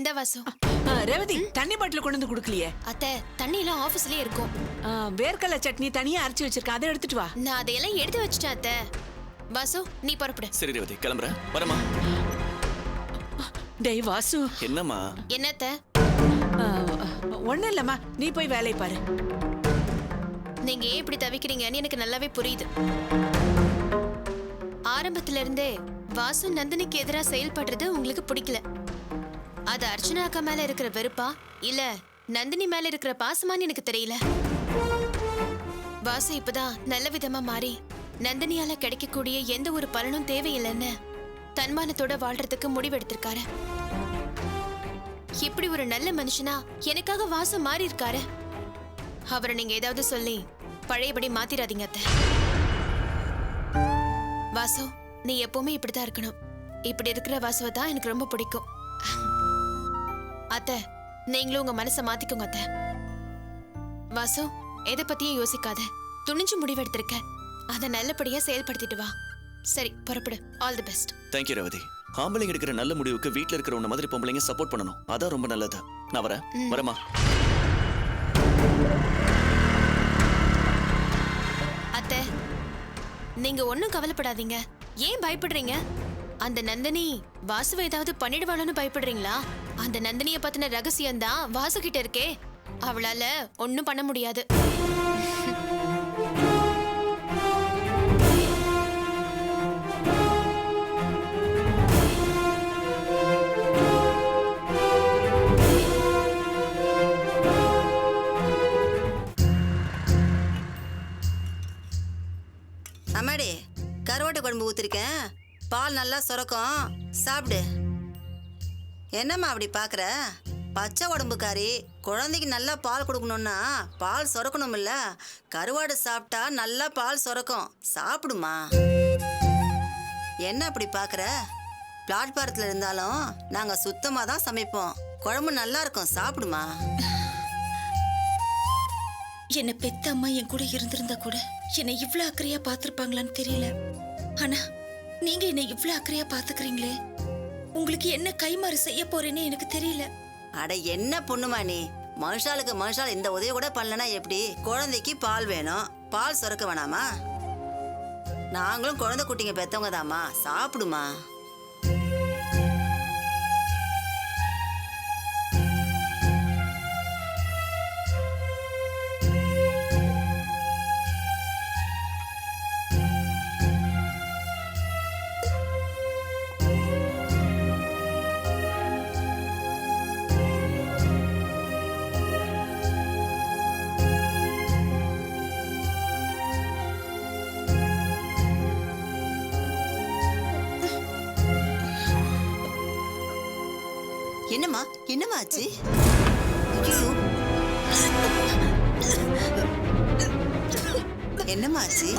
இந்த வாசு. ரேவதி தண்ணி பாட்டில் கொண்டு வந்து குடுக்கலையே. அத்தை, தண்ணி எல்லாம் ஆபீஸ்லயே இருக்கும். வேர்க்கடலை சட்னி தனியா அரைச்சு வச்சிருக்கேன், அதை எடுத்துட்டு வா. நான் அதையெல்லாம் எடுத்து வச்சிட்டேன் அத்தை. வாசு, நீ புறப்படு. சரி ரேவதி, கிளம்புறேன். வரமா? டேய் வாசு. என்னம்மா? என்னத்த? ஒண்ணும் இல்லம்மா, நீ போய் வேலையை பாரு. நீங்க ஏன் இப்படி தவிக்கிறீங்கன்னு எனக்கு நல்லாவே புரியுது. ஆரம்பத்துல இருந்தே வாசு நந்தினிக்கு எதிரா செயல்படுறது உங்களுக்கு பிடிக்கல. அது அர்ச்சனா அக்கா மேல இருக்கிற வெறுப்பா இல்ல நந்தினி மேல இருக்கிற பாசமான்னு எனக்கு தெரியல. வாசு இப்பதான் நல்ல விதமா மாறி நந்தினியால கிடைக்கக்கூடிய எந்த ஒரு பலனும் தேவையில்லைன்னு தன்மானத்தோட வாழ்றதுக்கு முடிவெடுத்திருக்காரு. இப்படி ஒரு நல்ல மனுஷனா எனக்காக வாசு மாறி இருக்காரு. அவரை நீங்க ஏதாவது சொல்லி பழையபடி மாத்திராதீங்க அத்தை. வாசு, நீ எப்பவுமே இப்படிதான் இருக்கணும். இப்படி இருக்கிற வாசுவை தான் எனக்கு ரொம்ப பிடிக்கும். அத்தை, நீங்களும் உங்க மனசை மாத்திக்கோங்க அத்தை. வாசு, எதை பத்தியும் யோசிக்காத. துணிஞ்சு முடிவெடுத்திருக்க, அதை நல்லபடியா செயல்படுத்திட்டு வா. சரி, புறப்படு. All the best. Thank you Revathi. ஆம்பளைங்க எடுக்கிற நல்ல முடிவுக்கு வீட்டுல இருக்கிற உன்ன மாதிரி பொம்பளைங்க சப்போர்ட் பண்ணணும். அதான் ரொம்ப நல்லது. நான் வரேன். வரமா? அத்தை, நீங்க ஒன்னும் கவலைப்படாதீங்க. ஏன் பயப்படுறீங்க? அந்த நந்தினி வாசுவை ஏதாவது பண்ணிடுவாளோன்னு பயப்படுறீங்களா? அந்த நந்தினிய பத்தின ரகசியம் தான் வாசு கிட்ட இருக்கே. அவளால ஒன்னும் பண்ண முடியாது. அம்மாடி, கருவாட்டு குழம்பு ஊத்திருக்கேன். பால் நல்லா சுரக்கும், சாப்பிடு. என்னம்மா அப்படி பாக்குற? பச்சை உடம்புக்காரி, குழந்தைக்கு நல்லா பால் கொடுக்கணும்னா பால் சுரக்கணும் இல்ல? கருவாடு சாப்பிட்டா நல்லா பால் சுரக்கும், சாப்பிடுமா. என்ன அப்படி பாக்குற? பிளாட்பாரத்துல இருந்தாலும் நாங்க சுத்தமா தான் சமைப்போம். குழம்பு நல்லா இருக்கும், சாப்பிடுமா. என்ன பெத்த அம்மா என் கூட இருந்திருந்தா கூட என்னை இவ்வளவு அக்கறையா பாத்துருப்பாங்களான்னு தெரியல. ஆனா நீங்க என்ன இவ்வளவு அக்கறையா பாத்துக்கிறீங்களே, உங்களுக்கு என்ன கைமாறு செய்ய போறேன்னு எனக்கு தெரியல. அட என்ன பொண்ணுமா நீ? மனுஷாளுக்கு மனுஷால் இந்த உதவி கூட பண்ணலனா எப்படி? குழந்தைக்கு பால் வேணும், பால் சுரக்க வேணாமா? நாங்களும் குழந்தை குட்டிங்க பெத்தவங்க தாமா, சாப்பிடுமா. என்னம்மா, என்னம்மா ஆச்சு? என்னம்மா ஆச்சு?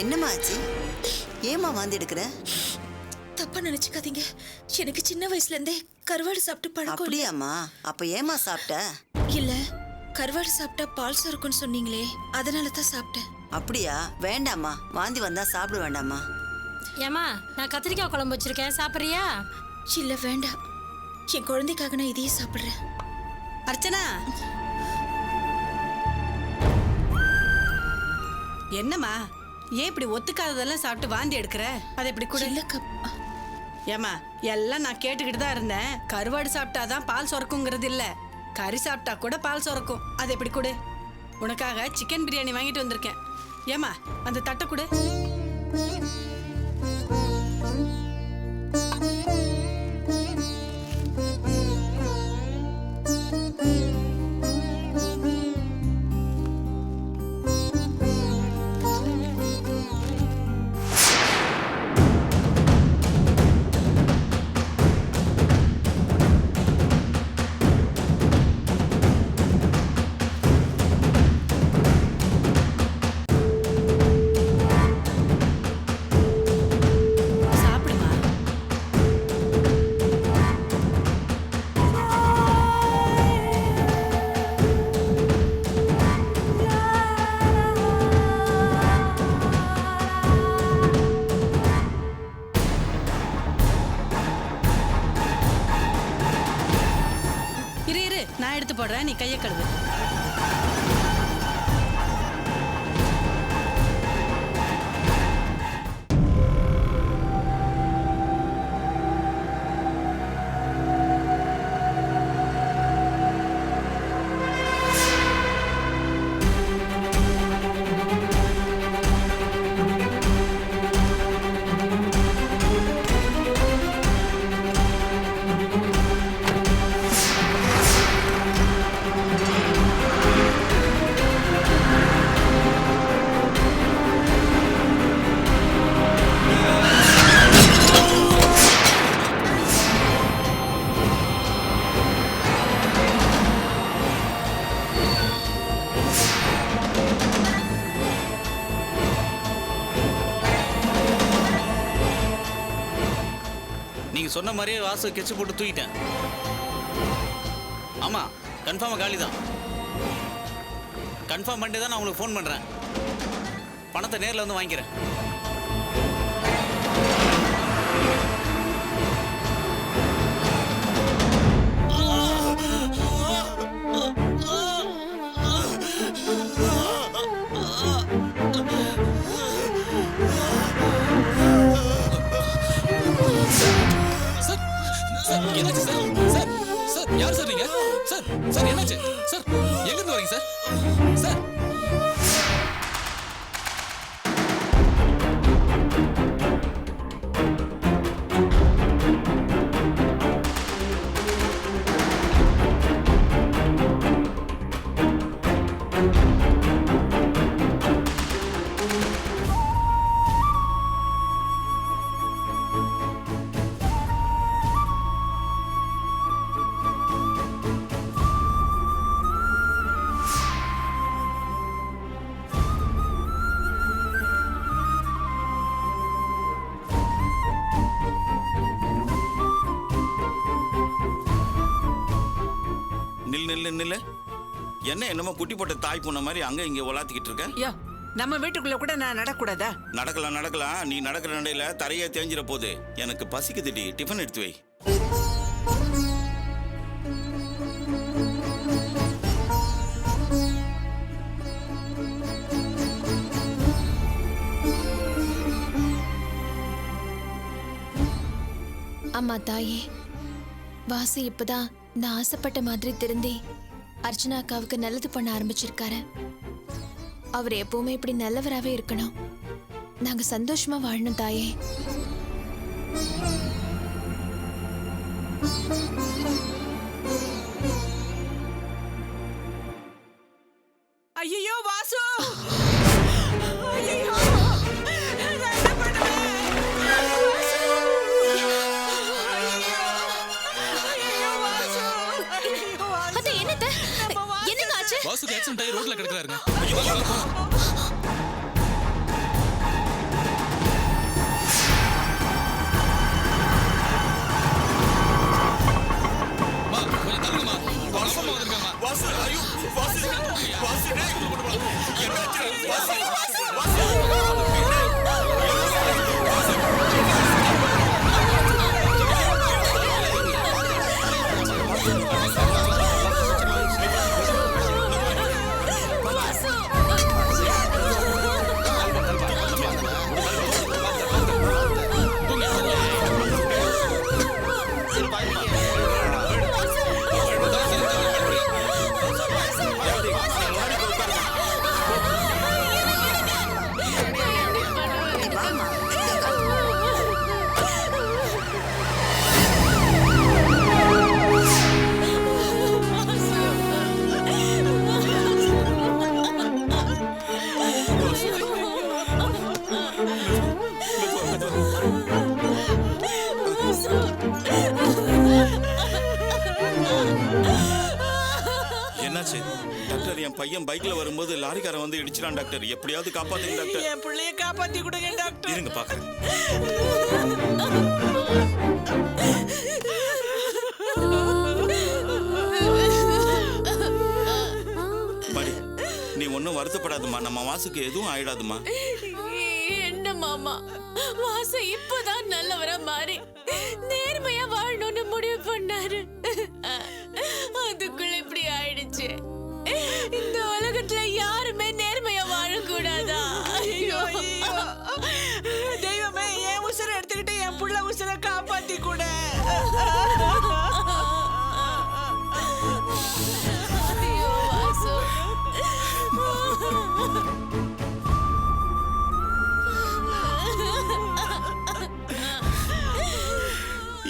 என்னம்மா ஆச்சு? ஏமா வாந்தி எடுக்கிற? தப்பா நினைச்சுக்காதீங்க, எனக்கு சின்ன வயசுல இருந்தே கருவாடு சாப்பிட்டு பழக்கம். அப்படியாம்மா? அப்ப ஏமா சாப்பிட்ட? இல்ல, கருவாடு சாப்பிட்டா பால் சுரக்கும்னு சொன்னீங்களே, அதனால தான் சாப்பிட்டேன். அப்படியா? வேண்டாம்மா, வாந்தி வந்தா சாப்பிட வேண்டாம்மா. ஏமா, நான் கத்திரிக்காய் குழம்பு வச்சிருக்கேன், சாப்பிட்றியா? இல்ல வேண்டாம், என் குழந்தைக்காக நான் இதையே சாப்பிடுறேன். அர்ச்சனா, என்னம்மா ஏன் இப்படி ஒத்துக்காததெல்லாம் சாப்பிட்டு வாந்தி எடுக்கிற? அதை எப்படி கூட இல்லக்கா. ஏமா, எல்லாம் நான் கேட்டுக்கிட்டு தான் இருந்தேன். கருவாடு சாப்பிட்டாதான் பால் சுரக்குங்கிறது இல்ல, கறி சாப்பிட்டா கூட பால் சுரக்கும். அது எப்படி கூட? உனக்காக சிக்கன் பிரியாணி வாங்கிட்டு வந்திருக்கேன். ஏமா, அந்த தட்டை கொடு. இரு இரு, நான் எடுத்து போடுறேன், நீ கையை கழுவு. நீங்க சொன்ன மாதிரியே வாசு கெச்சு போட்டு தூக்கிட்டேன். ஆமா, கன்ஃபார்மா காலி தான். கன்ஃபார்ம் பண்ணிட்டு தான் நான் உங்களுக்கு ஃபோன் பண்றேன். பணத்தை நேரில் வந்து வாங்கிக்கிறேன். என்னாச்சு சார்? சார் சார் யார் சார் நீங்க? சார் சார் என்னாச்சு சார்? எங்க இருந்து வரீங்க சார்? சார் நில்லு. என்ன என்னமோ குட்டி போட்ட தாய் பூனை மாதிரி அங்க இங்க உலாத்திக்கிட்டு இருக்க? யோ, நம்ம வீட்டுக்குள்ள கூட நான் நடக்கூடாதா? நடக்கலாம். நீ நடக்கிற நடையில தரையே தேஞ்சிட போகுது. எனக்கு பசிக்குதுடி, டிஃபன் எடுத்து வை. அம்மா தாயே, வாசு இப்பதான் நான் ஆசைப்பட்ட மாதிரி திருந்தி அர்ச்சனா அக்காவுக்கு நல்லது பண்ண ஆரம்பிச்சிருக்காரு. அவர் எப்பவுமே இப்படி நல்லவராகவே இருக்கணும். நாங்க சந்தோஷமா வாழணும் தாயே. ஐயோ வாசு, வாசுக்கு ஆக்சிடென்ட் ஆகி ரோட்ல கிடக்குறாருங்க. என்னாச்சு டாக்டர்? என் பையன் பைக்ல வரும்போது லாரிக்காரன் வந்து இடிச்சிட்டான் டாக்டர். எப்படியாவது காப்பாத்துங்க டாக்டர். என் பிள்ளைய காப்பாத்தி கொடுங்க டாக்டர். இருங்க பாக்குறேன். படி, நீ ஒன்னும் வருத்தப்படாதுமா. நம்ம வாசுக்கு எதுவும் ஆயிடாதுமா. என்ன மாமா, வாசு இப்பதான் நல்லவரா மாறி நேர்மையா வாழணும்னு முடிவு பண்ணாரு. அது ஆயிடுச்சு. இந்த உலகத்துல யாருமே நேர்மையா வாழக்கூடாதா? ஐயோ தெய்வமே, என் உசுரை எடுத்துக்கிட்டு என் புள்ள உசுரை காப்பாத்தி கூட. ஐயோ வாசு.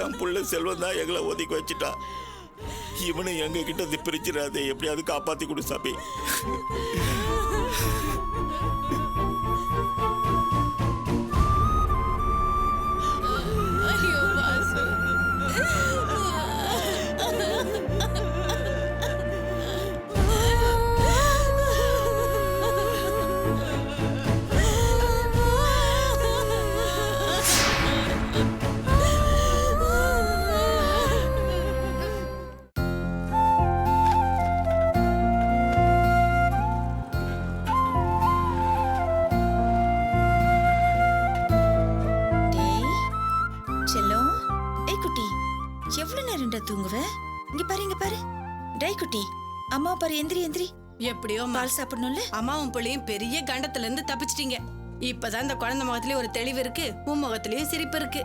என் புள்ள செல்வம் தான் எங்களை ஒதுக்கி வச்சுட்டா. இவனை எங்க கிட்ட இருந்து பிரிச்சிடாதே, எப்படியாவது காப்பாத்தி கொடு சாமி. ஐயோ வாசு. டேய் செல்லம், ஏய் குட்டி, எவ்வளவு நேரம்டா தூங்குவ? இங்க பாரு, இங்க பாரு. டேய் குட்டி, அம்மா பாரு, எந்திரி எந்திரி. எப்படியோ பால் சாப்பிடணும்ல. அம்மாவும் பிள்ளையும் பெரிய கண்டத்துல இருந்து தப்பிச்சிட்டீங்க. இப்பதான் இந்த குழந்தை முகத்திலயும் ஒரு தெளிவு இருக்கு, உன் முகத்திலயும் சிரிப்பு இருக்கு.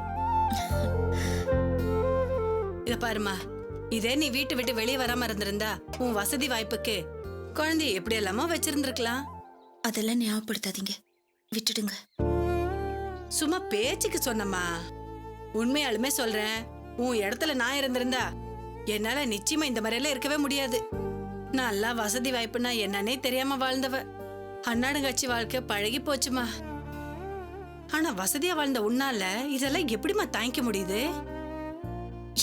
இத பாருமா, இதே நீ வீட்டு விட்டு வெளியே வராம இருந்திருந்தா உன் வசதி வாய்ப்புக்கு குழந்தைய எப்படி எல்லாமோ வச்சிருந்திருக்கலாம். அதெல்லாம் ஞாபகப்படுத்தாதீங்க, விட்டுடுங்க. சும்மா பேச்சுக்கு சொன்னம்மா. உண்மையாலுமே சொல்றேன், உன் இடத்துல நான் இருந்திருந்தா என்னால நிச்சயமா இந்த மாதிரிலாம் இருக்கவே முடியாது. நல்லா வசதி வாய்ப்புனா என்னன்னே தெரியாம வாழ்ந்தவ. அண்ணாடுங்காட்சி வாழ்க்கை பழகி போச்சுமா. ஆனா வசதியா வாழ்ந்த உன்னால இதெல்லாம் எப்படிமா தாங்கிக்க முடியுது?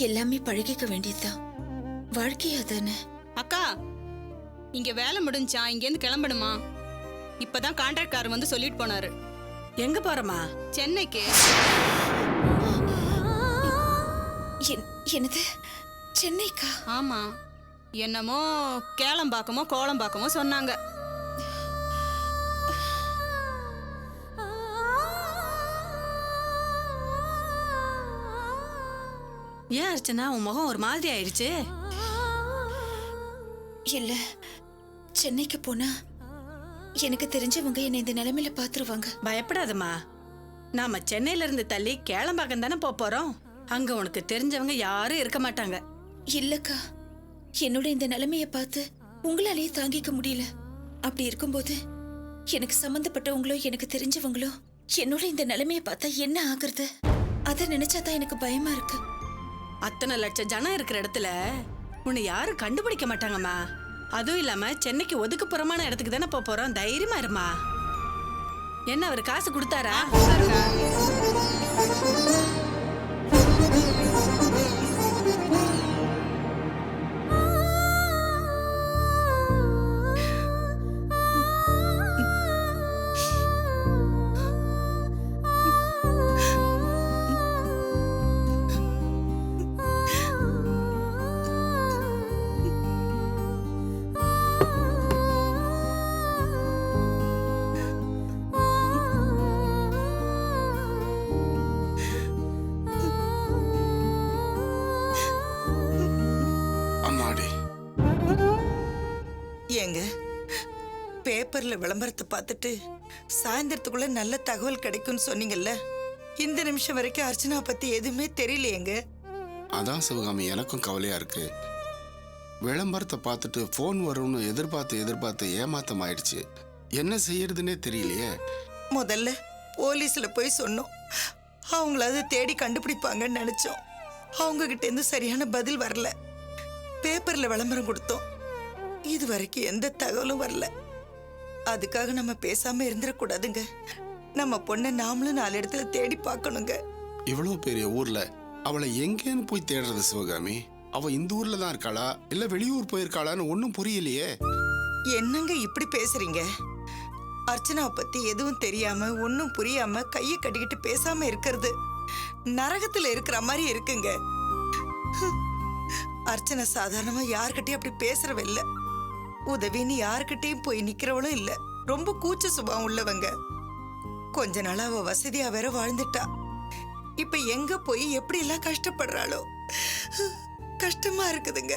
எல்லாமே பழகிக்க வேண்டியதுதான், வாழ்க்கையா தானே. அக்கா, இங்க வேலை முடிஞ்சா இங்கேருந்து கிளம்பணுமா? இப்பதான் கான்ட்ராக்டர் வந்து சொல்லிட்டு போனாரு. எங்க போறமா? சென்னைக்கு. என்னது, சென்னைக்கா? ஆமா, என்னமோ கேளம்பாக்கமோ கோளம்பாக்கமோ சொன்னாங்க. ஏன் அர்ச்சனா, உன் முகம் ஒரு மாதிரி ஆயிடுச்சு? இல்ல, சென்னைக்கு போனா எனக்கு தெரிஞ்சவங்க என்னை இந்த நிலைமையில பாத்துருவாங்க. பயப்படாதம்மா, நாம சென்னையில இருந்து தள்ளி கேளம்பாக்கம் தானே போறோம். அங்க உனக்கு தெரிஞ்சவங்க யாரும் இருக்க மாட்டாங்க. இல்லக்கா, என்னோட இந்த நிலைமைய பார்த்து உங்களாலேயே தாங்கிக்க முடியல. அப்படி இருக்கும்போது எனக்கு சம்பந்தப்பட்டவங்களோ எனக்கு தெரிஞ்சவங்களோ என்னோட இந்த நிலைமைய பார்த்தா என்ன ஆகுறது? அத நினைச்சாதான் எனக்கு பயமா இருக்கு. அத்தனை லட்சம் ஜனம் இருக்கிற இடத்துல உன்னை யாரும் கண்டுபிடிக்க மாட்டாங்கம்மா. அதுவும் இல்லாம சென்னைக்கு ஒதுக்குப்புறமான இடத்துக்கு தானே போறோம். தைரியமா இருமா. என்ன அவர் காசு கொடுத்தாரா? ஏங்க, பேப்பர்ல விளம்பரத்தை பார்த்துட்டு சாயந்தரத்துக்குள்ள நல்ல தகவல் கிடைக்கும்னு சொன்னீங்கல்ல. இந்த நிமிஷம் வரைக்கும் அர்ச்சனா பத்தி எதுவுமே தெரியலையேங்க. அதான் சிவகாமி, எனக்கும் கவலையா இருக்கு. விளம்பரத்தை பார்த்துட்டு போன் வரும்னு எதிர்பார்த்து ஏமாத்தம் ஆயிடுச்சு. என்ன செய்யறதுன்னே தெரியலையே. முதல்ல போலீஸ்ல போய் சொன்னோம், அவங்களாவது தேடி கண்டுபிடிப்பாங்கன்னு நினைச்சோம். அவங்க கிட்ட இருந்து சரியான பதில் வரல. பேப்பர்ல விளம்பரம் கொடுத்தோம், இது வரைக்கும் எந்த தகவலும் வரல. அதுக்காக நம்ம பேசாம இருந்துடக்கூடாதுங்க. நம்ம பொண்ணை நாமளும் 4 இடத்துல தேடி பார்க்கணுங்க. இவ்வளவு பெரிய ஊர்ல அவளை எங்கேன்னு போய் தேடுறது சிவகாமி? அவ இந்த ஊர்ல தான் இருக்காளா இல்ல வெளியூர் போயிருக்காளான்னு ஒன்னும் புரியலையே. என்னங்க இப்படி பேசுறீங்க? அர்ச்சனாவை பத்தி எதுவும் தெரியாம ஒன்னும் புரியாம கையை கட்டிக்கிட்டு பேசாம இருக்கிறது நரகத்துல இருக்கிற மாதிரி இருக்குங்க. அர்ச்சனா சாதாரணமா யார்கிட்டயும் அப்படி பேசுறவ இல்ல. உதவின்னு யார்கிட்டயும் போய் நிக்கிறவளும் இல்ல. ரொம்ப கூச்ச சுபாவம் உள்ளவங்க. கொஞ்ச நாளா அவ வசதியா வேற வாழ்ந்துட்டா. இப்ப எங்க போய் எப்படி எல்லாம் கஷ்டப்படுறாளோ, கஷ்டமா இருக்குதுங்க.